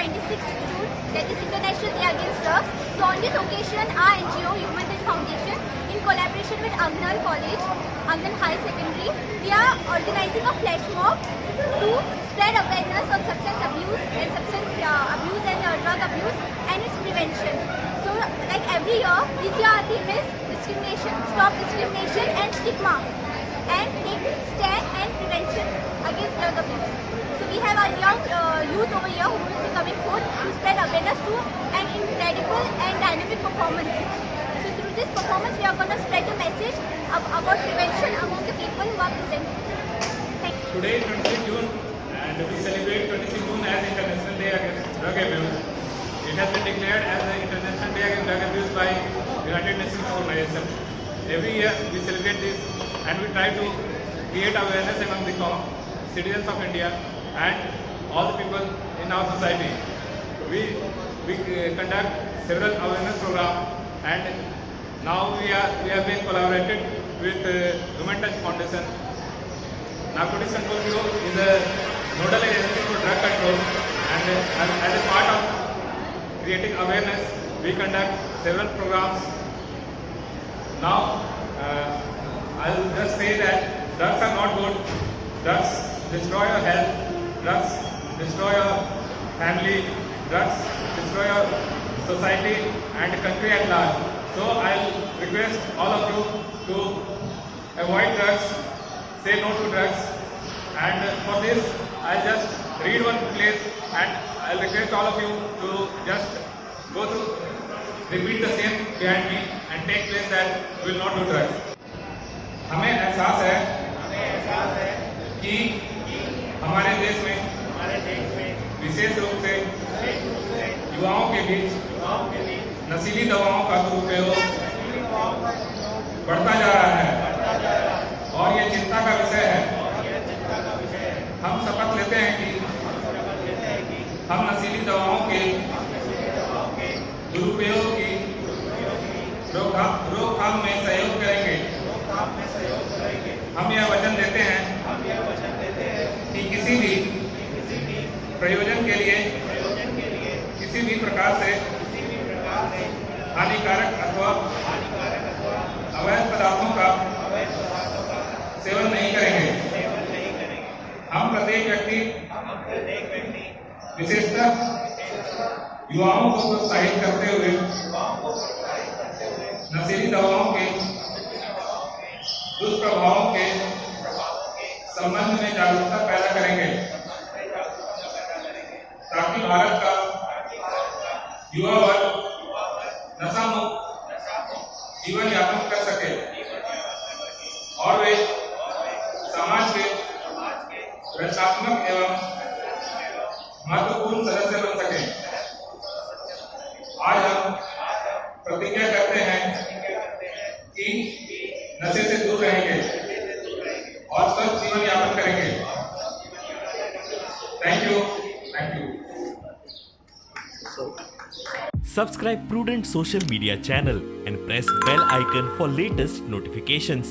26th June, that is International Day Against Drugs. So on this occasion, our NGO, Human Rights Foundation, in collaboration with Agnal College, Agnal High Secondary, we are organizing a flash mob to spread awareness on substance abuse and drug abuse and its prevention. So like every year, this year our theme is discrimination, stop discrimination and stigma, and take stand and prevention against drug abuse. So we have our young youth over here who will be coming forth to spread awareness to an incredible and dynamic performance. So through this performance, we are going to spread the message about prevention among the people who are present. Thank you. Today is 26 June and we celebrate 26 June as International Day Against Drug Abuse. It has been declared as the International Day Against Drug Abuse by United Nations Organization. Every year we celebrate this and we try to create awareness among the citizens of India and all the people in our society. We conduct several awareness programs, and now we have been collaborated with Human Rights Foundation. Narcotics Control Bureau is a nodal agency for drug control, and as a part of creating awareness, we conduct several programs. Now, I'll just say that drugs are not good. Drugs destroy your health. Drugs destroy your family. Drugs destroy your society and country at large. So I'll request all of you to avoid drugs, say no to drugs, and for this I'll just read one place and I'll request all of you to just go through, repeat the same behind me and take place that we will not do drugs. हमें एहसास है कि हमारे देश में विशेष रूप से युवाओं के बीच नशीली दवाओं का दुरुपयोग बढ़ता जा रहा है और ये चिंता का विषय है। हम शपथ लेते हैं कि हम नशीली दवाओं के दुरुपयोग की रोकथाम में सहयोग करेंगे। हम यह वचन देते हैं कि किसी भी प्रयोजन के लिए किसी भी प्रकार से हानिकारक अथवा अवैध पदार्थों का सेवन नहीं करेंगे। हम प्रत्येक व्यक्ति विशेषतः युवाओं को प्रोत्साहित करते हुए नशीली दवाओं के दुष्प्रभावों के संबंध में जागरूकता पैदा करेंगे ताकि भारत का युवा वर्ग नशा मुक्त जीवन यापन कर सके और वे समाज के रचनात्मक एवं महत्वपूर्ण सदस्य बन सके। आज हम प्रतिज्ञा करते हैं कि नशे से दूर रहेंगे और स्वस्थ जीवन यापन करेंगे। Thank you. Subscribe Prudent social media channel and press bell icon for latest notifications.